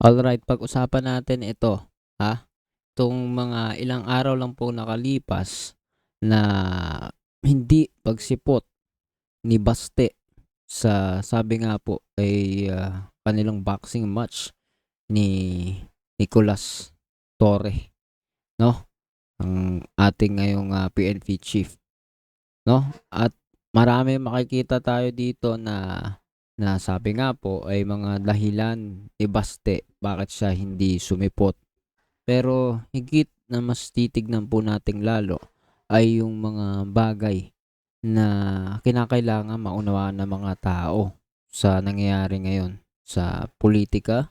Alright, pag-usapan natin ito, ha? Itong mga ilang araw lang po nakalipas na hindi pagsipot ni Baste sa sabi nga po ay, kanilang boxing match ni Nicolas Torre, 'no? Ang ating ngayong, PNP chief, 'no? At marami makikita tayo dito na sabi nga po ay mga dahilan ni Baste bakit siya hindi sumipot. Pero higit na mas titignan po nating lalo ay yung mga bagay na kinakailangan maunawaan ng mga tao sa nangyayari ngayon sa politika,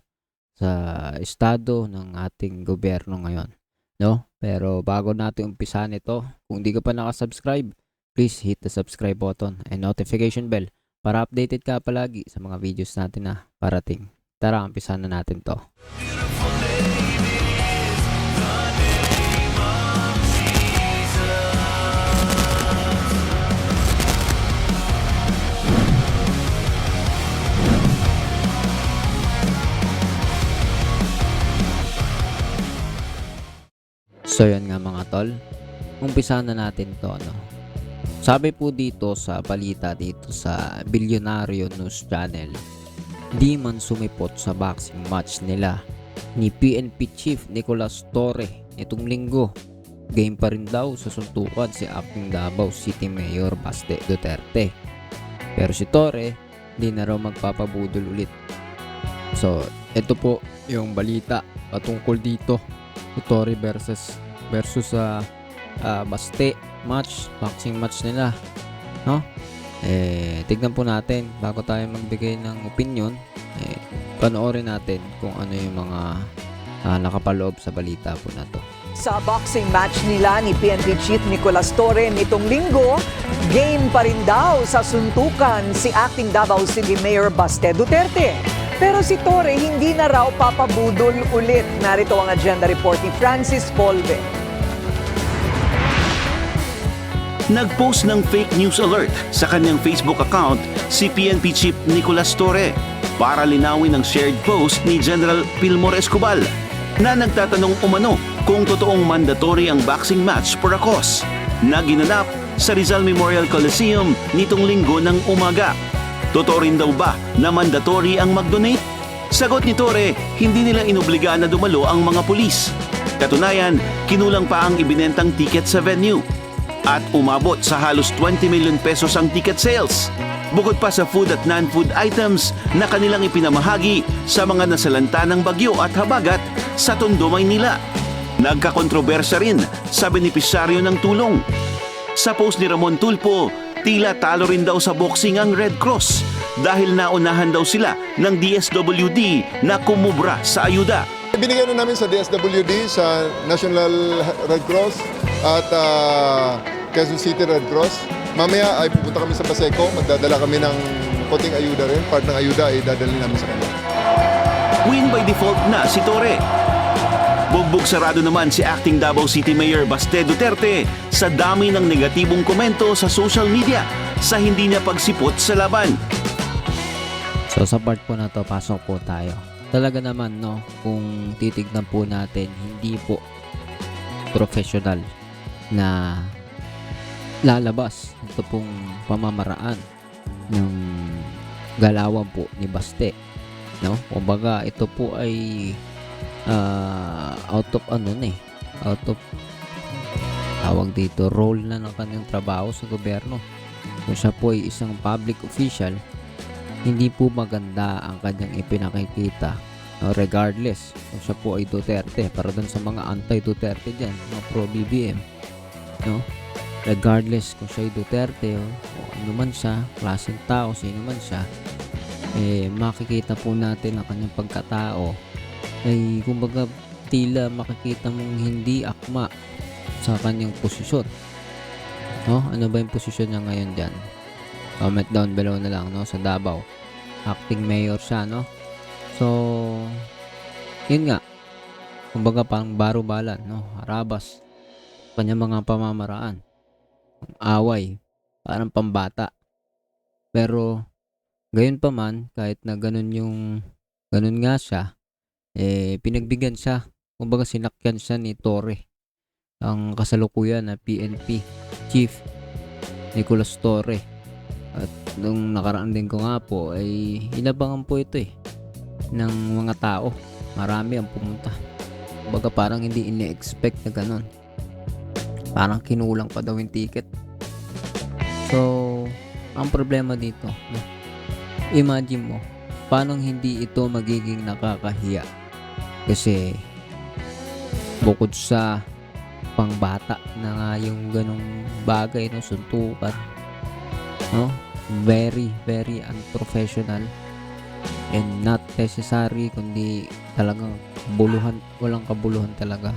sa estado ng ating gobyerno ngayon, 'no? Pero bago natin umpisahan ito, kung di ka pa naka-subscribe, please hit the subscribe button and notification bell para updated ka palagi sa mga videos natin na parating. Tara, umpisahan na natin 'to. So yun nga mga tol, umpisahan na natin 'to 'no. Sabi po dito sa balita dito sa Bilyonaryo News Channel, di man sumipot sa boxing match nila ni PNP Chief Nicolas Torre nitong linggo. Game pa rin daw sa suntukan si acting Davao City Mayor Baste Duterte. Pero si Torre, di na raw magpapabudol ulit. So, ito po yung balita patungkol dito. Si Torre versus sa Baste match, boxing match nila, no? Tignan po natin bago tayo magbigay ng opinion, panoorin natin kung ano yung mga nakapaloob sa balita po na to. Sa boxing match nila ni PNP Chief Nicolas Torre nitong linggo, game pa rin daw sa suntukan si acting Davao City Mayor Baste Duterte. Pero si Torre hindi na raw papabudol ulit. Narito ang agenda report ni Francis Polve. Nag-post ng fake news alert sa kanyang Facebook account si PNP Chief Nicolas Torre para linawin ang shared post ni General Pilmor Escobal na nagtatanong umano kung totoong mandatory ang boxing match for a cause na ginanap sa Rizal Memorial Coliseum nitong linggo ng umaga. Totoo rin daw ba na mandatory ang mag-donate? Sagot ni Torre, hindi nila inobliga na dumalo ang mga pulis. Katunayan, kinulang pa ang ibinentang ticket sa venue. At umabot sa halos 20 million pesos ang ticket sales. Bukod pa sa food at non-food items na kanilang ipinamahagi sa mga nasalanta ng bagyo at habagat sa Tondo, Maynila. Nagkakontrobersya rin sa benepisyaryo ng tulong. Sa post ni Ramon Tulfo, tila talo rin daw sa boxing ang Red Cross dahil naunahan daw sila ng DSWD na kumubra sa ayuda. Binigyan na namin sa DSWD, sa National Red Cross at Quezon City Red Cross. Mamaya ay pupunta kami sa Paseco, magdadala kami ng konting ayuda rin. Part ng ayuda ay dadalhin namin sa kanila. Win by default na si Torre. Bugbog sarado naman si acting Davao City Mayor Baste Duterte sa dami ng negatibong komento sa social media sa hindi niya pagsipot sa laban. So sa part po na to, pasok po tayo. Talaga naman, no, kung titignan po natin, hindi po professional na lalabas ito pong pamamaraan ng galawan po ni Baste, no? Kumbaga ito po ay out of tawag dito, role na ng kanyang trabaho sa gobyerno. Kung siya po ay isang public official, hindi po maganda ang kanyang ipinakikita, no? Regardless kung siya po ay Duterte, para dun sa mga anti-Duterte dyan, mga pro-BBM, no? Regardless kung siya ay Duterte o ano man siya, klaseng tao, sino man siya, makikita po natin ang kanyang pagkatao ay kumbaga tila makikita mong hindi akma sa kanyang posisyon, no? Ano ba yung posisyon niya ngayon dyan? Comment down below na lang, no? Sa Davao, acting mayor siya, no? So yun nga, kumbaga parang baro-balan, no? Harabas kanyang mga pamamaraan, away, parang pambata. Pero gayon pa man, kahit na ganun nga siya, pinagbigyan siya, kumbaga sinakyan siya ni Torre, ang kasalukuyan na PNP Chief Nicolas Torre. At nung nakaraan din ko nga po ay inabangan po ito ng mga tao. Marami ang pumunta. Kumbaga parang hindi ini-expect na ganun. Parang kinulang pa daw yung ticket. So, ang problema dito, imagine mo, paano hindi ito magiging nakakahiya? Kasi bukod sa pangbata na nga yung ganong bagay, suntukan, very very unprofessional and not necessary, kundi talagang walang kabuluhan talaga,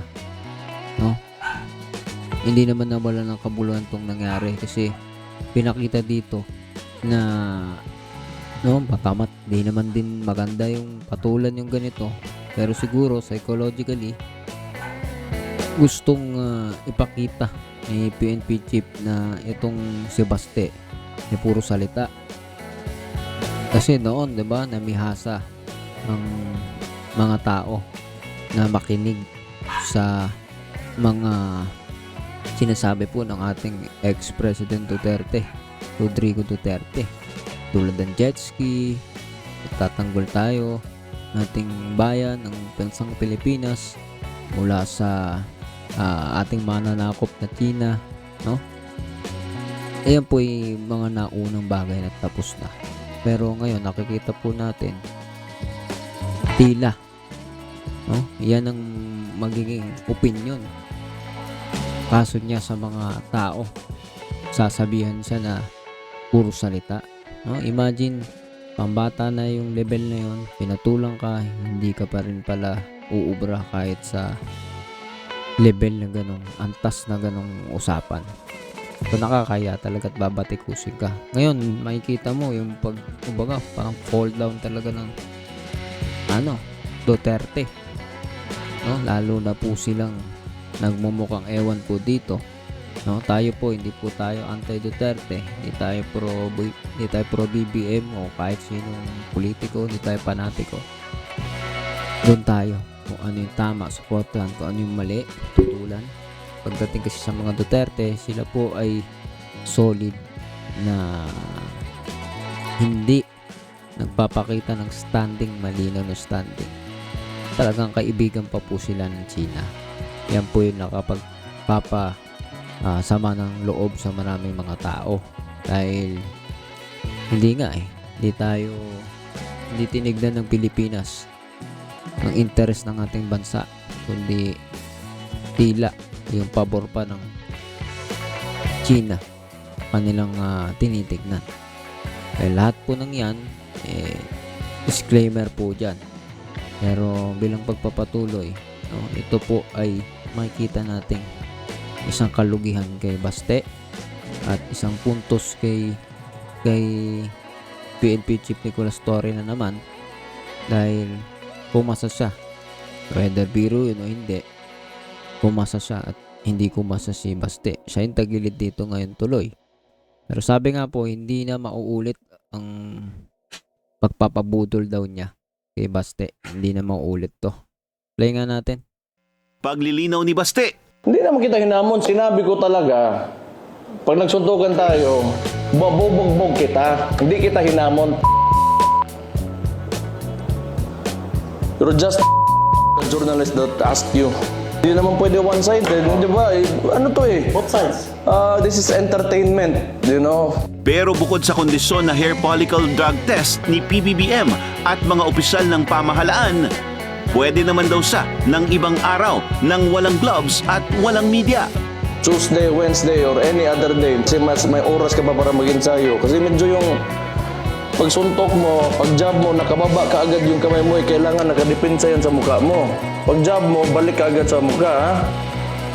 hindi naman nawala ng kabuluhan tong nangyari kasi pinakita dito na matamat, di naman din maganda yung patulan yung ganito, pero siguro psychologically gustong ipakita ni PNP Chief na itong si Baste ay puro salita. Kasi noon, 'di ba, namihasa ang mga tao na makinig sa mga sinasabi po ng ating ex-president Rodrigo Duterte, tulad ng jet ski, tatanggol tayo nating bayan ng bansang Pilipinas mula sa ating mananakop na China, Ayan po yung mga naunang bagay na tapos na. Pero ngayon nakikita po natin tila, yan ang magiging opinion. Kaso niya sa mga tao, sasabihan siya na puro salita. Imagine, pambata na yung level na yun, pinatulang ka, hindi ka pa rin pala uubra kahit sa level na ganong, antas na ganong usapan. So nakakaya talaga at babatikusin ka. Ngayon, makikita mo yung kumbaga, parang fall down talaga ng Duterte. Lalo na po silang nagmumukhang ewan po dito. Tayo po, hindi po tayo anti-Duterte, hindi tayo pro BBM o kahit sinong politiko, hindi tayo panatiko. Doon tayo kung ano yung tama, supportan, kung ano yung mali, tutulan. Pagdating kasi sa mga Duterte, sila po ay solid na hindi nagpapakita ng standing, malinaw na standing. Talagang kaibigan pa po sila ng China. Yan po yung sama ng loob sa maraming mga tao. Dahil hindi tinignan ng Pilipinas ang interes ng ating bansa, kundi tila yung pabor pa ng China kanilang tinitignan. Lahat po ng yan disclaimer po dyan, pero bilang pagpapatuloy, ito po ay makikita nating isang kalugihan kay Baste at isang puntos kay PNP Chief Nicolas Torre na naman, dahil pumasa siya, whether biro yun o hindi, pumasa siya at hindi kumasa si Baste. Siya yung tagilid dito ngayon tuloy. Pero sabi nga po, hindi na mauulit ang pagpapabudol daw niya kay Baste. Hindi na mauulit to. Play nga natin. Paglilinaw ni Baste. Hindi naman kita hinamon. Sinabi ko talaga, pag nagsuntukan tayo, babubugbog kita. Hindi kita hinamon. You're just a journalist that asked you. Hindi naman pwede one-sided, di ba? Ano to Both sides. This is entertainment, you know? Pero bukod sa kondisyon na hair follicle drug test ni PBBM at mga opisyal ng pamahalaan, pwede naman daw siya ng ibang araw nang walang gloves at walang media. Tuesday, Wednesday, or any other day. Kasi mas may oras ka pa para mag-ensayo. Kasi medyo yung pagsuntok mo, pag-jab mo, nakababa ka agad yung kamay mo, kailangan nakadepensa yan sa mukha mo. Pag-jab mo, balik ka agad sa mukha, ha?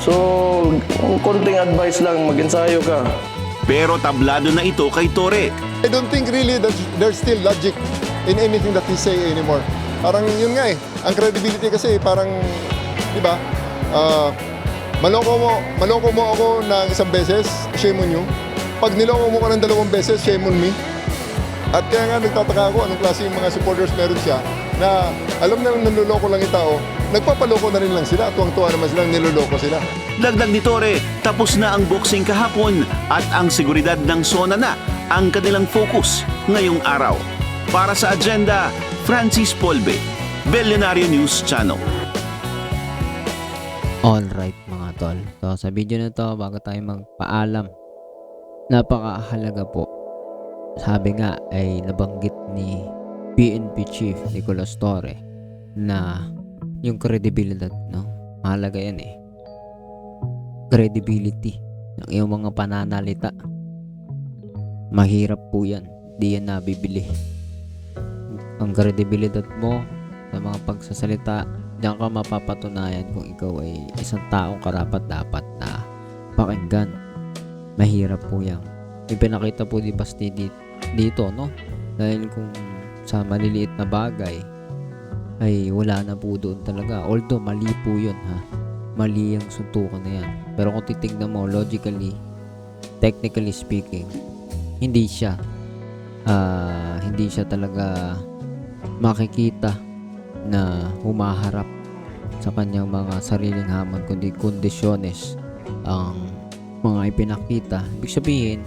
So, konting advice lang, mag-ensayo ka. Pero tablado na ito kay Torre. I don't think really that there's still logic in anything that he say anymore. Parang yun nga ang credibility kasi parang, di ba, maloko mo ako ng isang beses, shame on you. Pag niloko mo ka ng 2 beses, shame on me. At kaya nga nagtataka ako anong klase yung mga supporters meron siya na alam na niloloko lang yung tao, nagpapaloko na rin lang sila. Tuwang-tuwa naman silang niloloko sila. Dagdag ni Torre, tapos na ang boxing kahapon at ang seguridad ng SONA na ang kanilang focus ngayong araw. Para sa agenda, Francis Polbe, Billionaire News Channel. Alright mga tol. So sa video na to, bago tayo magpaalam, napakahalaga po. Sabi nga ay nabanggit ni PNP Chief Nicolas Torre na yung credibility, no? Mahalaga yan eh. Credibility ng iyong mga pananalita. Mahirap po yan. Di yan nabibili. Ang credibility mo sa mga pagsasalita, diyan ka mapapatunayan kung ikaw ay isang taong karapat-dapat na pakinggan. Mahirap po yan. May pinakita po di Basti dito, no? Dahil kung sa maliliit na bagay ay wala na po doon talaga. Although mali po yun, ha? Mali ang suntukan na yan. Pero kung titignan mo logically, technically speaking, hindi siya talaga makikita na humaharap sa kanyang mga sariling hamon, kundi kondisyones ang mga ipinakita. Ibig sabihin,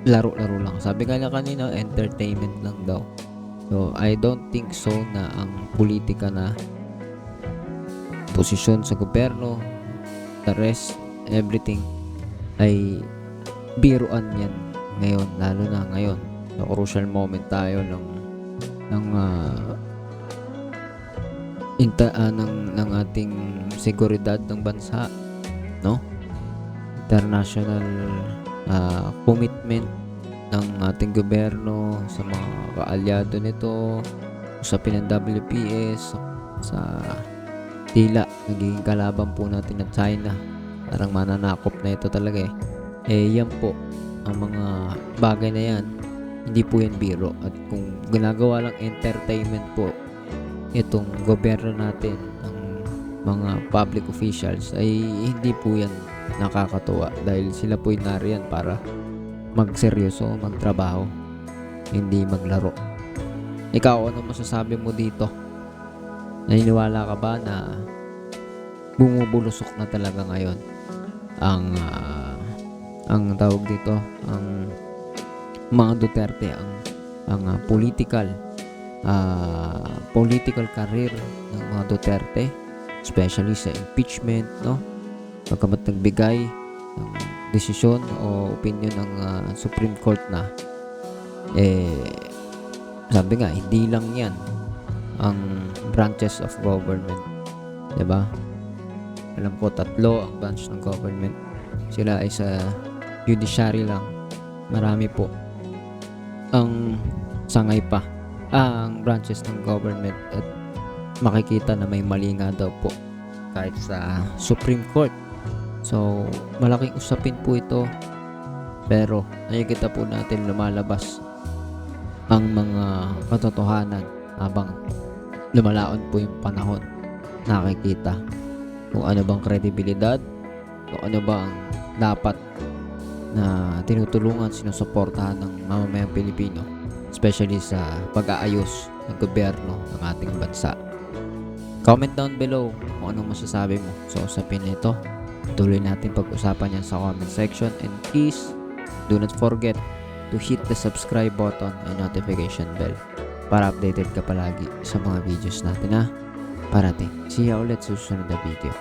laro-laro lang. Sabi nga niya kanina, entertainment lang daw. So, I don't think so na ang politika na posisyon sa gobyerno, the rest, everything, ay biruan yan ngayon, lalo na ngayon. So, crucial moment tayo ng ating seguridad ng bansa, no? International commitment ng ating gobyerno sa mga kaalyado nito, usapin ng WPS, sa tila nagiging kalaban po natin ng China. Parang mananakop na ito talaga yan po ang mga bagay na yan, hindi po yan biro. At kung ginagawa lang entertainment po itong gobyerno natin, ang mga public officials, ay hindi po yan nakakatuwa dahil sila po nariyan para magseryoso, magtrabaho, hindi maglaro. Ikaw, ano masasabi mo dito? Naniniwala ka ba na bumubulusok na talaga ngayon ang tawag dito, ang mga Duterte, ang political career ng mga Duterte, especially sa impeachment, no? Pagkamat nagbigay ng desisyon o opinion ng Supreme Court na sabi nga, hindi lang yan ang branches of government, diba? Alam ko 3 ang branch ng government. Sila ay sa judiciary lang. Marami po ang sangay pa ang branches ng government, at makikita na may mali nga daw po kahit sa Supreme Court. So, malaking usapin po ito, pero nakikita po natin lumalabas ang mga katotohanan habang lumalaon po yung panahon. Nakikita kung ano bang kredibilidad, kung ano ba ang dapat na tinutulungan, sinusuportahan ng mamamayang Pilipino, especially sa pag-aayos ng gobyerno ng ating bansa. Comment down below kung anong masasabi mo sa usapin nito. Tuloy natin pag-usapan yan sa comment section, and please do not forget to hit the subscribe button and notification bell para updated ka palagi sa mga videos natin, ha? Parating. See ya ulit sa susunod na video.